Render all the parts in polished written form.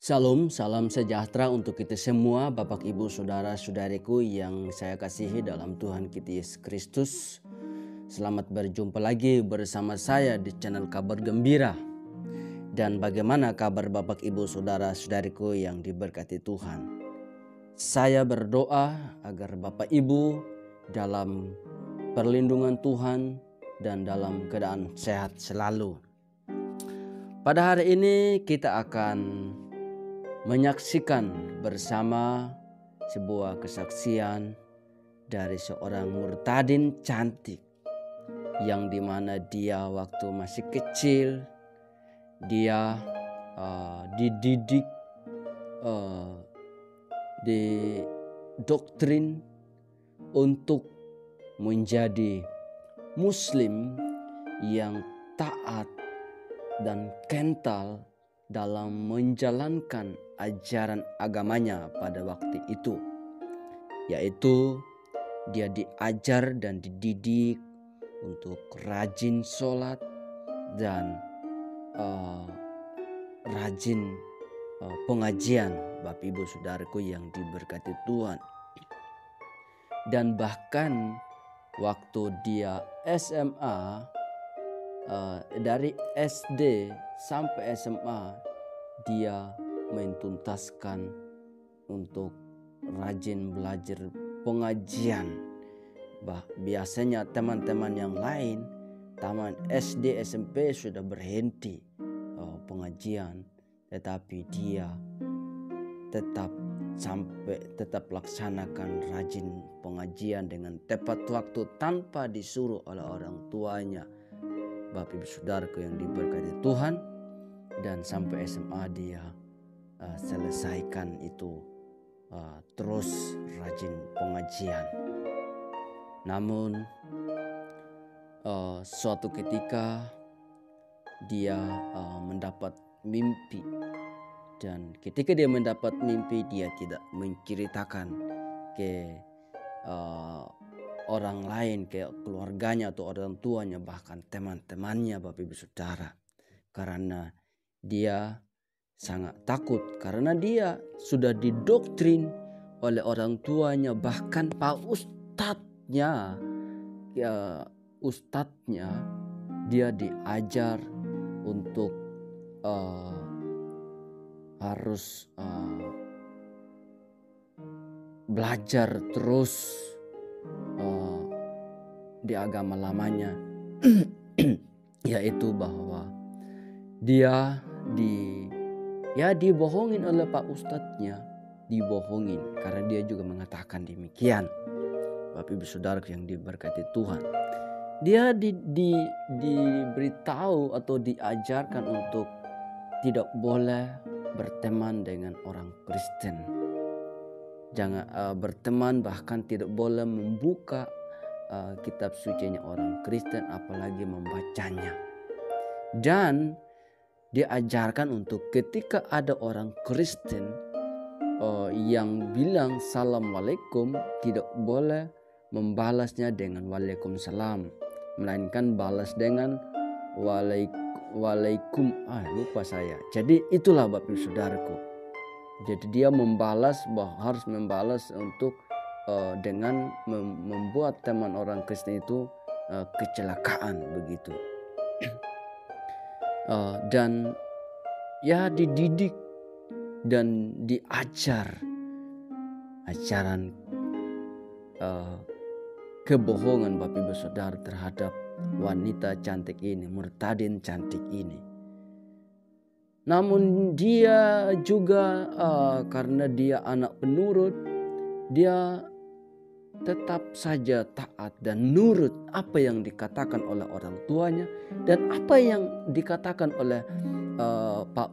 Salam, salam sejahtera untuk kita semua, Bapak, Ibu, Saudara-saudariku yang saya kasihi dalam Tuhan kita Yesus Kristus. Selamat berjumpa lagi bersama saya di channel Kabar Gembira. Dan bagaimana kabar Bapak, Ibu, Saudara-saudariku yang diberkati Tuhan? Saya berdoa agar Bapak Ibu dalam perlindungan Tuhan dan dalam keadaan sehat selalu. Pada hari ini kita akan menyaksikan bersama sebuah kesaksian dari seorang murtadin cantik yang dimana dia waktu masih kecil dia dididik, didoktrin untuk menjadi muslim yang taat dan kental dalam menjalankan ajaran agamanya pada waktu itu, yaitu dia diajar dan dididik untuk rajin sholat dan rajin pengajian, Bapak Ibu Saudaraku yang diberkati Tuhan. Dan bahkan waktu dia SMA, dari SD sampai SMA dia mentuntaskan untuk rajin belajar pengajian. Biasanya teman-teman yang lain taman SD SMP sudah berhenti pengajian, tetapi dia tetap laksanakan rajin pengajian dengan tepat waktu tanpa disuruh oleh orang tuanya. Bapak Ibu Saudaraku yang diberkati Tuhan, dan sampai SMA dia selesaikan itu, terus rajin pengajian. Namun suatu ketika dia mendapat mimpi, dan ketika dia mendapat mimpi dia tidak menceritakan ke orang lain, ke keluarganya atau orang tuanya, bahkan teman-temannya, Bapak Ibu Saudara, karena dia sangat takut, karena dia sudah didoktrin oleh orang tuanya, bahkan Pak Ustadznya, dia diajar untuk harus belajar terus di agama lamanya, yaitu bahwa dia dibohongin oleh Pak Ustadznya, dibohongin karena dia juga mengatakan demikian. Bapak Ibu Saudara yang diberkati Tuhan, dia diberitahu atau diajarkan untuk tidak boleh berteman dengan orang Kristen, jangan berteman, bahkan tidak boleh membuka kitab sucinya orang Kristen, apalagi membacanya. Dan diajarkan untuk ketika ada orang Kristen yang bilang Assalamualaikum, tidak boleh membalasnya dengan Waalaikumsalam, melainkan balas dengan Waalaikum, lupa saya. Jadi itulah Bapak Ibu Saudaraku. Jadi dia harus membalas untuk dengan membuat teman orang Kristen itu kecelakaan begitu. Dan ya dididik dan diajar ajaran kebohongan, Bapak Ibu Saudara, terhadap wanita cantik ini, murtadin cantik ini. Namun dia juga karena dia anak penurut, dia tetap saja taat dan nurut apa yang dikatakan oleh orang tuanya dan apa yang dikatakan oleh Pak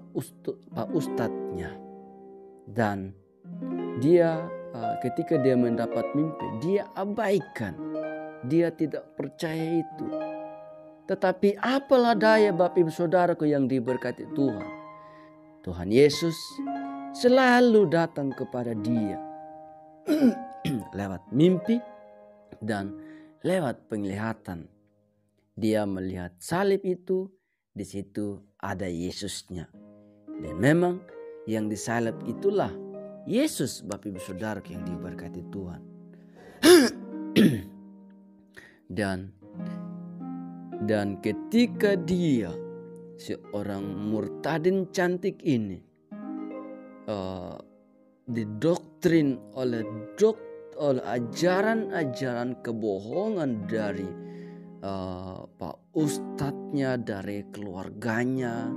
Ustadznya. Dan dia ketika dia mendapat mimpi, dia abaikan, dia tidak percaya itu. Tetapi apalah daya, Bapak Ibu Saudaraku yang diberkati Tuhan, Tuhan Yesus selalu datang kepada dia lewat mimpi dan lewat penglihatan. Dia melihat salib itu, di situ ada Yesusnya. Dan memang yang disalib itulah Yesus, Bapak Ibu Saudara yang diberkati Tuhan. Dan ketika dia, seorang murtadin cantik ini, didoktrin oleh ajaran-ajaran kebohongan dari Pak Ustadznya, dari keluarganya,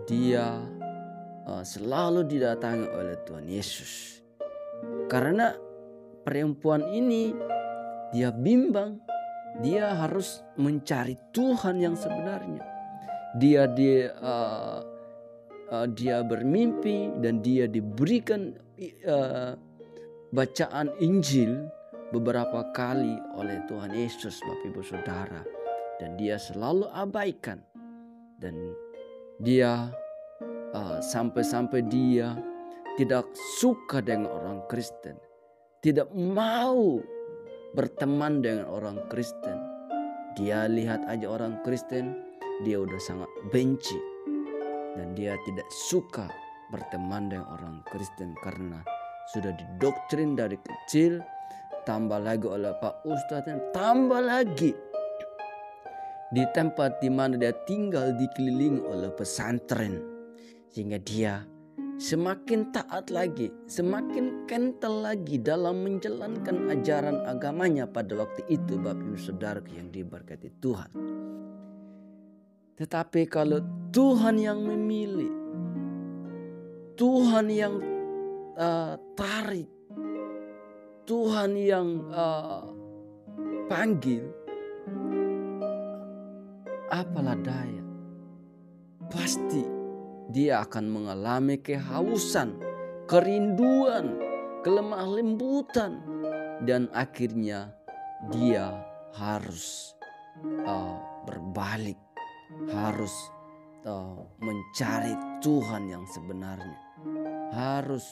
dia selalu didatangi oleh Tuhan Yesus. Karena perempuan ini dia bimbang, dia harus mencari Tuhan yang sebenarnya. Dia bermimpi dan dia diberikan bacaan Injil beberapa kali oleh Tuhan Yesus, Bapak Ibu Saudara, dan dia selalu abaikan. Dan dia sampai-sampai dia tidak suka dengan orang Kristen, tidak mau berteman dengan orang Kristen. Dia lihat aja orang Kristen, dia udah sangat benci, dan dia tidak suka berteman dengan orang Kristen karena sudah didoktrin dari kecil, tambah lagi oleh Pak Ustadz, dan tambah lagi di tempat di mana dia tinggal dikelilingi oleh pesantren, sehingga dia semakin taat lagi, semakin kental lagi dalam menjalankan ajaran agamanya pada waktu itu, Bapak Ibu Saudara yang diberkati Tuhan. Tetapi kalau Tuhan yang memilih, Tuhan yang tarik, Tuhan yang panggil, apalah daya, pasti dia akan mengalami kehausan, kerinduan, kelemah lembutan, dan akhirnya dia harus berbalik, harus mencari Tuhan yang sebenarnya, harus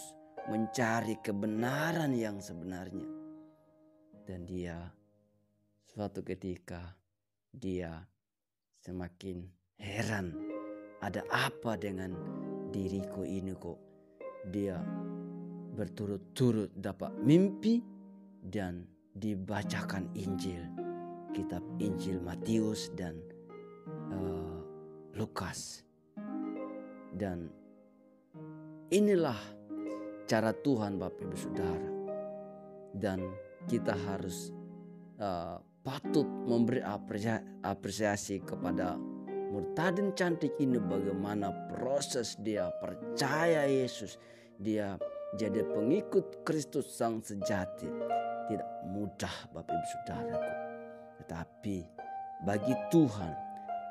mencari kebenaran yang sebenarnya. Dan dia suatu ketika dia semakin heran, ada apa dengan diriku ini kok dia berturut-turut dapat mimpi dan dibacakan Injil, kitab Injil Matius dan Lukas. Dan inilah cara Tuhan, Bapak Ibu Saudara. Dan kita harus patut memberi apresiasi kepada murtadin cantik ini, bagaimana proses dia percaya Yesus, dia jadi pengikut Kristus sang sejati. Tidak mudah, Bapak Ibu Saudaraku, tetapi bagi Tuhan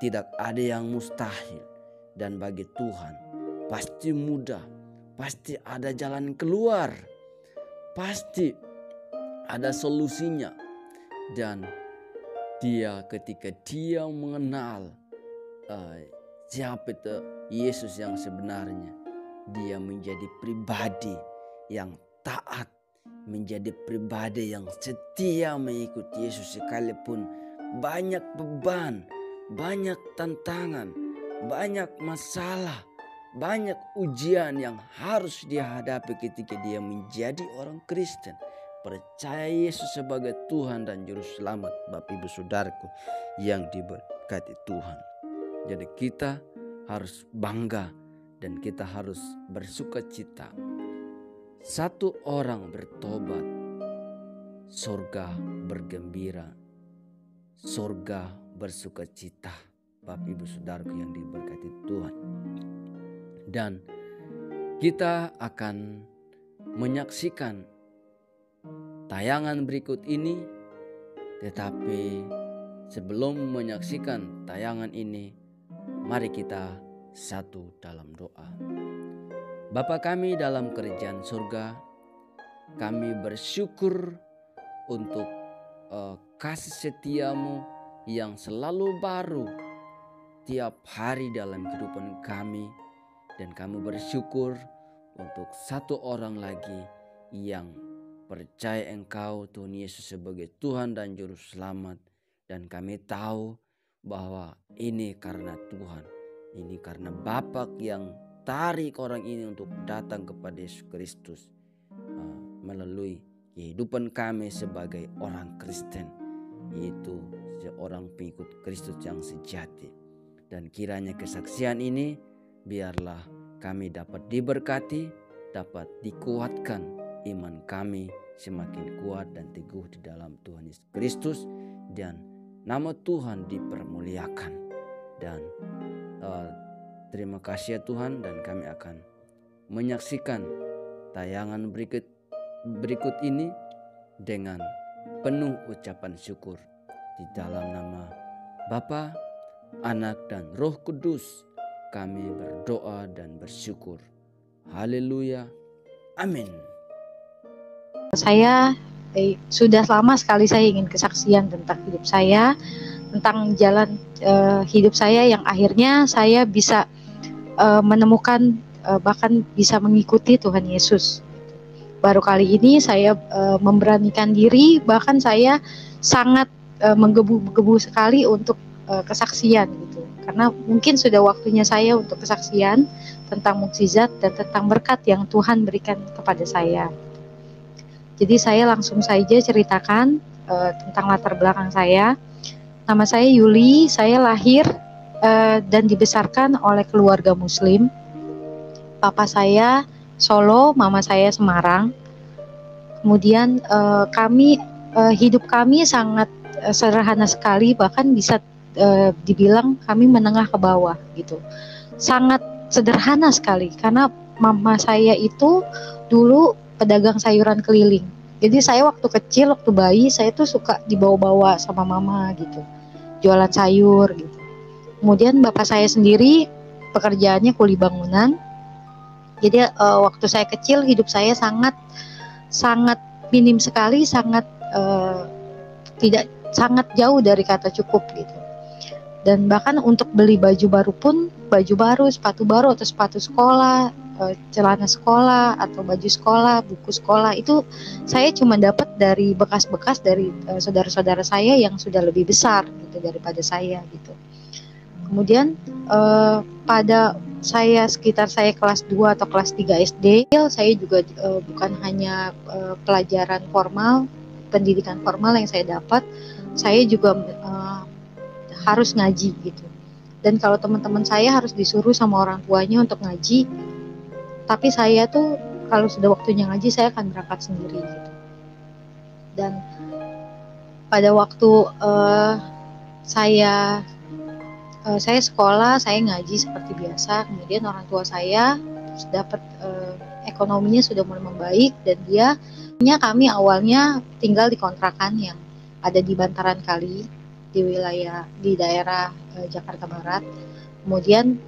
tidak ada yang mustahil, dan bagi Tuhan pasti mudah, pasti ada jalan keluar, pasti ada solusinya. Dan dia ketika dia mengenal siapa itu Yesus yang sebenarnya, dia menjadi pribadi yang taat, menjadi pribadi yang setia mengikuti Yesus sekalipun banyak beban, banyak tantangan, banyak masalah, banyak ujian yang harus dia hadapi ketika dia menjadi orang Kristen, percaya Yesus sebagai Tuhan dan Juru Selamat, Bapak Ibu Saudaraku yang diberkati Tuhan. Jadi kita harus bangga dan kita harus bersukacita. Satu orang bertobat, surga bergembira, surga bersukacita, Bapak Ibu Saudaraku yang diberkati Tuhan. Dan kita akan menyaksikan tayangan berikut ini, tetapi sebelum menyaksikan tayangan ini, mari kita satu dalam doa. Bapa kami dalam kerajaan surga, kami bersyukur untuk kasih setiamu yang selalu baru tiap hari dalam kehidupan kami. Dan kami bersyukur untuk satu orang lagi yang percaya Engkau Tuhan Yesus sebagai Tuhan dan Juru Selamat. Dan kami tahu bahwa ini karena Tuhan, ini karena Bapa yang tarik orang ini untuk datang kepada Yesus Kristus melalui kehidupan kami sebagai orang Kristen, yaitu seorang pengikut Kristus yang sejati. Dan kiranya kesaksian ini biarlah kami dapat diberkati, dapat dikuatkan iman kami semakin kuat dan teguh di dalam Tuhan Yesus Kristus, dan nama Tuhan dipermuliakan. Dan terima kasih ya Tuhan, dan kami akan menyaksikan tayangan berikut ini dengan penuh ucapan syukur di dalam nama Bapa, Anak, dan Roh Kudus kami berdoa dan bersyukur. Haleluya. Amin. Saya sudah lama sekali saya ingin kesaksian tentang hidup saya, tentang jalan hidup saya yang akhirnya saya bisa menemukan bahkan bisa mengikuti Tuhan Yesus. Baru kali ini saya memberanikan diri, bahkan saya sangat menggebu-gebu sekali untuk kesaksian gitu. Karena mungkin sudah waktunya saya untuk kesaksian tentang mukjizat dan tentang berkat yang Tuhan berikan kepada saya. Jadi saya langsung saja ceritakan tentang latar belakang saya. Nama saya Yuli, saya lahir dan dibesarkan oleh keluarga Muslim. Papa saya Solo, mama saya Semarang. Kemudian hidup kami sangat sederhana sekali, bahkan bisa dibilang kami menengah ke bawah gitu. Sangat sederhana sekali karena mama saya itu dulu pedagang sayuran keliling. Jadi saya waktu kecil, waktu bayi, saya tuh suka dibawa-bawa sama mama gitu, jualan sayur gitu. Kemudian bapak saya sendiri pekerjaannya kuli bangunan. Jadi waktu saya kecil hidup saya sangat minim sekali, sangat jauh dari kata cukup gitu. Dan bahkan untuk beli baju baru pun, baju baru, sepatu baru atau sepatu sekolah, celana sekolah atau baju sekolah, buku sekolah, itu saya cuma dapat dari bekas-bekas dari saudara-saudara saya yang sudah lebih besar gitu daripada saya gitu. Kemudian pada sekitar saya kelas 2 atau kelas 3 SD, saya juga bukan hanya pelajaran formal, pendidikan formal yang saya dapat, saya juga harus ngaji gitu. Dan kalau teman-teman saya harus disuruh sama orang tuanya untuk ngaji, tapi saya tuh kalau sudah waktunya ngaji saya akan berangkat sendiri gitu. Dan pada waktu saya sekolah, saya ngaji seperti biasa. Kemudian orang tua saya dapat ekonominya sudah mulai membaik, dan kami awalnya tinggal di kontrakan yang ada di bantaran kali di daerah Jakarta Barat. Kemudian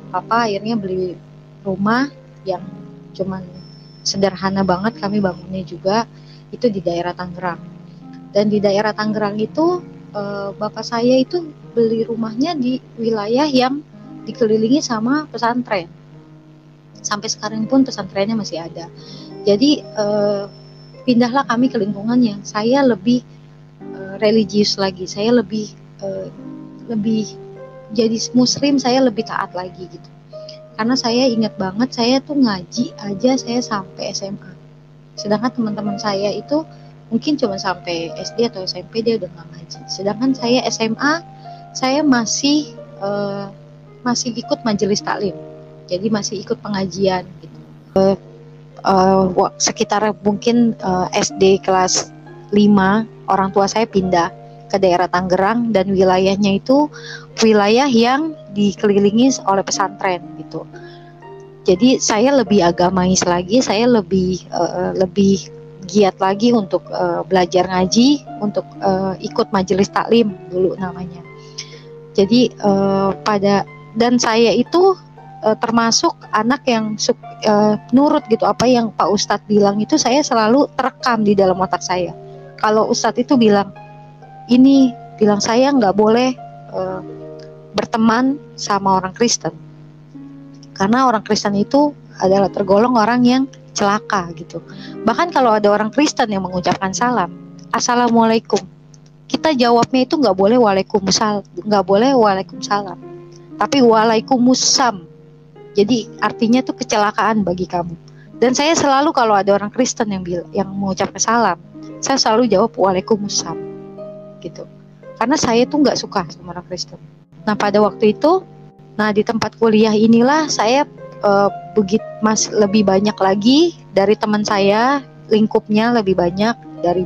papa akhirnya beli rumah yang cuman sederhana banget, kami bangunnya juga itu di daerah Tangerang. Dan di daerah Tangerang itu bapak saya itu beli rumahnya di wilayah yang dikelilingi sama pesantren. Sampai sekarang pun pesantrennya masih ada. Jadi pindahlah kami ke lingkungan yang saya lebih religius lagi, saya lebih jadi muslim, saya lebih taat lagi gitu. Karena saya ingat banget, saya tuh ngaji aja saya sampai SMA. Sedangkan teman-teman saya itu mungkin cuma sampai SD atau SMP dia udah nggak ngaji. Sedangkan saya SMA, saya masih ikut majelis taklim. Jadi masih ikut pengajian gitu. Sekitar mungkin SD kelas 5, orang tua saya pindah ke daerah Tangerang, dan wilayahnya itu wilayah yang dikelilingi oleh pesantren gitu. Jadi saya lebih agamais lagi, saya lebih giat lagi untuk belajar ngaji, untuk ikut majelis taklim dulu namanya. Jadi dan saya itu termasuk anak yang nurut gitu, apa yang Pak Ustadz bilang itu saya selalu terekam di dalam otak saya. Kalau Ustadz itu bilang saya nggak boleh berteman sama orang Kristen, karena orang Kristen itu adalah tergolong orang yang celaka gitu. Bahkan kalau ada orang Kristen yang mengucapkan salam, Assalamualaikum, kita jawabnya itu nggak boleh Waalaikumsalam, tapi Waalaikumsalam. Jadi artinya tuh kecelakaan bagi kamu. Dan saya selalu kalau ada orang Kristen yang mengucapkan salam, saya selalu jawab Waalaikumsalam gitu. Karena saya tuh nggak suka sama orang Kristen. Nah pada waktu itu, di tempat kuliah inilah saya lebih banyak lagi dari teman saya, lingkupnya lebih banyak dari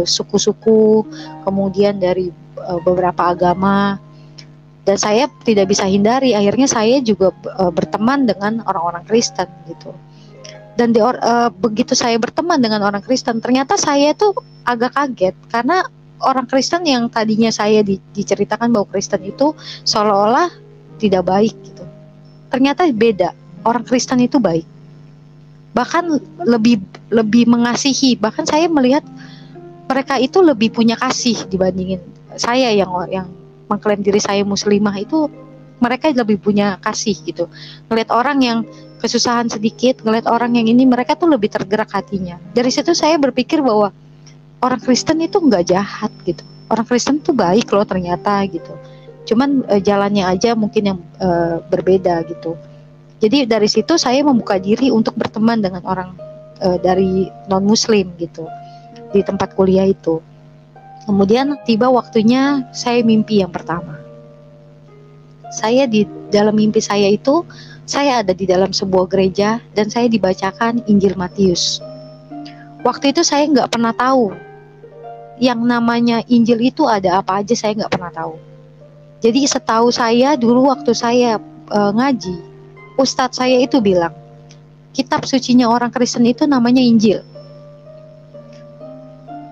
suku-suku, kemudian dari beberapa agama. Dan saya tidak bisa hindari, akhirnya saya juga berteman dengan orang-orang Kristen gitu. Dan begitu saya berteman dengan orang Kristen, ternyata saya tuh agak kaget karena orang Kristen yang tadinya saya diceritakan bahwa Kristen itu seolah-olah tidak baik gitu. Ternyata beda, orang Kristen itu baik. Bahkan lebih mengasihi, bahkan saya melihat mereka itu lebih punya kasih dibandingin saya yang mengklaim diri saya muslimah itu. Mereka lebih punya kasih gitu. Ngelihat orang yang kesusahan sedikit, ngelihat orang yang ini, mereka tuh lebih tergerak hatinya. Dari situ saya berpikir bahwa orang Kristen itu nggak jahat gitu. Orang Kristen tuh baik loh ternyata gitu. Cuman jalannya aja mungkin yang berbeda gitu. Jadi dari situ saya membuka diri untuk berteman dengan orang dari non Muslim gitu di tempat kuliah itu. Kemudian tiba waktunya saya mimpi yang pertama. Saya di dalam mimpi saya itu, saya ada di dalam sebuah gereja dan saya dibacakan Injil Matius. Waktu itu saya nggak pernah tahu yang namanya Injil itu ada apa aja, saya nggak pernah tahu. Jadi setahu saya dulu waktu saya ngaji, Ustadz saya itu bilang, kitab sucinya orang Kristen itu namanya Injil.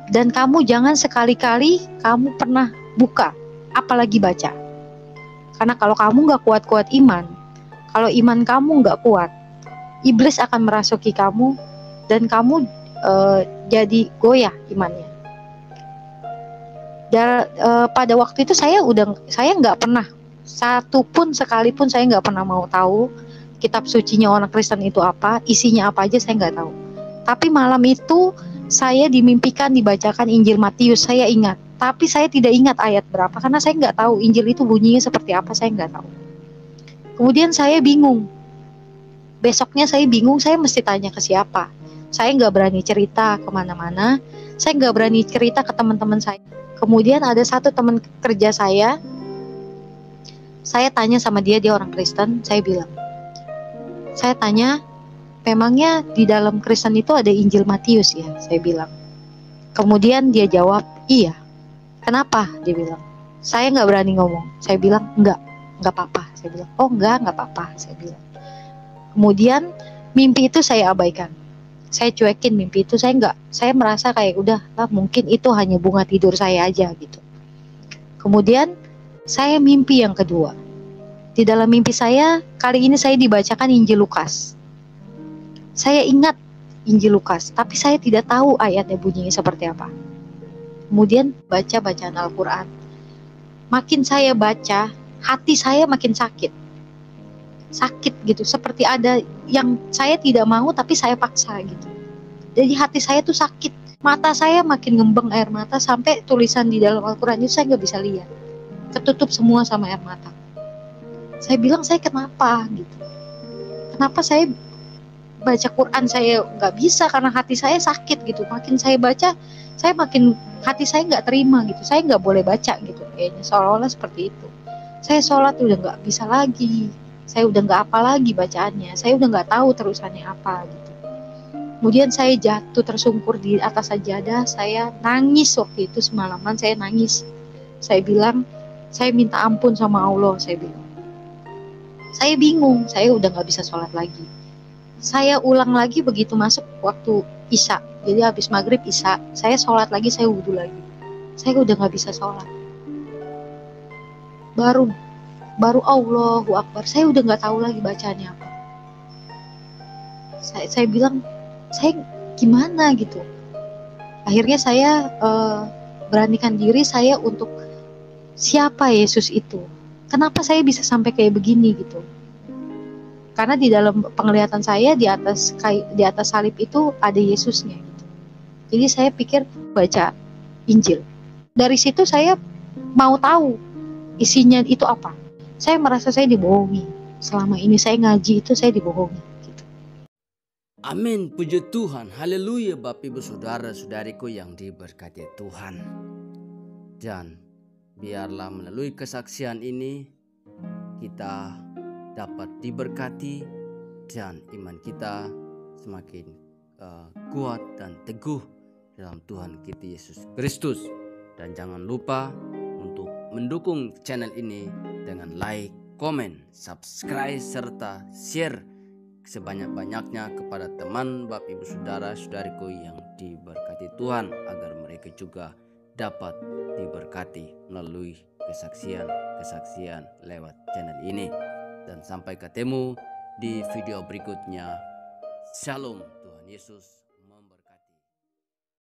Dan kamu jangan sekali-kali kamu pernah buka, apalagi baca. Karena kalau kamu nggak kuat-kuat iman, kalau iman kamu nggak kuat, iblis akan merasuki kamu dan kamu jadi goyah imannya. Dan pada waktu itu saya nggak pernah sekalipun saya nggak pernah mau tahu kitab sucinya orang Kristen itu apa, isinya apa aja saya nggak tahu. Tapi malam itu saya dimimpikan dibacakan Injil Matius, saya ingat. Tapi saya tidak ingat ayat berapa karena saya nggak tahu Injil itu bunyinya seperti apa, saya nggak tahu. Kemudian saya bingung. Besoknya saya bingung, saya mesti tanya ke siapa. Saya nggak berani cerita kemana-mana. Saya nggak berani cerita ke teman-teman saya. Kemudian ada satu teman kerja saya tanya sama dia orang Kristen. Saya bilang, saya tanya, memangnya di dalam Kristen itu ada Injil Matius ya? Saya bilang. Kemudian dia jawab, iya. Kenapa? Dia bilang. Saya nggak berani ngomong. Saya bilang, nggak apa-apa. Saya bilang, oh nggak apa-apa. Saya bilang. Kemudian mimpi itu saya abaikan. Saya cuekin mimpi itu. Saya merasa kayak udah lah, mungkin itu hanya bunga tidur saya aja gitu. Kemudian saya mimpi yang kedua. Di dalam mimpi saya, kali ini saya dibacakan Injil Lukas. Saya ingat Injil Lukas, tapi saya tidak tahu ayatnya bunyinya seperti apa. Kemudian baca bacaan Al-Quran. Makin saya baca, hati saya makin sakit. Sakit gitu, seperti ada yang saya tidak mau tapi saya paksa gitu. Jadi hati saya tuh sakit. Mata saya makin ngembang air mata sampai tulisan di dalam Al-Quran itu saya nggak bisa lihat. Ketutup semua sama air mata. Saya bilang, saya kenapa gitu. Kenapa saya baca Quran saya nggak bisa karena hati saya sakit gitu. Makin saya baca, saya makin hati saya nggak terima gitu. Saya nggak boleh baca gitu kayaknya, seolah-olah seperti itu. Saya sholat udah nggak bisa lagi. Saya udah nggak apa lagi bacaannya. Saya udah nggak tahu terusannya apa gitu. Kemudian saya jatuh tersungkur di atas sajadah. Saya nangis waktu itu semalaman. Saya nangis. Saya bilang, saya minta ampun sama Allah. Saya bilang, saya bingung. Saya udah nggak bisa sholat lagi. Saya ulang lagi begitu masuk waktu Isya. Jadi habis maghrib Isya, saya sholat lagi, saya wudhu lagi. Saya udah nggak bisa sholat. Baru Allahu Akbar. Saya udah nggak tahu lagi bacaannya apa. Saya bilang, saya gimana gitu. Akhirnya saya beranikan diri saya untuk siapa Yesus itu. Kenapa saya bisa sampai kayak begini gitu. Karena di dalam penglihatan saya di atas salib itu ada Yesusnya gitu. Jadi saya pikir baca Injil. Dari situ saya mau tahu isinya itu apa. Saya merasa saya dibohongi. selama ini saya ngaji itu saya dibohongi. Gitu. Amin, puji Tuhan, haleluya Bapak Ibu Saudara-saudariku yang diberkati Tuhan. Dan biarlah melalui kesaksian ini kita dapat diberkati dan iman kita semakin kuat dan teguh dalam Tuhan kita Yesus Kristus. Dan jangan lupa untuk mendukung channel ini dengan like, komen, subscribe, serta share sebanyak-banyaknya kepada teman Bapak Ibu Saudara-saudariku yang diberkati Tuhan, agar mereka juga dapat diberkati melalui kesaksian lewat channel ini. Dan sampai ketemu di video berikutnya. Shalom, Tuhan Yesus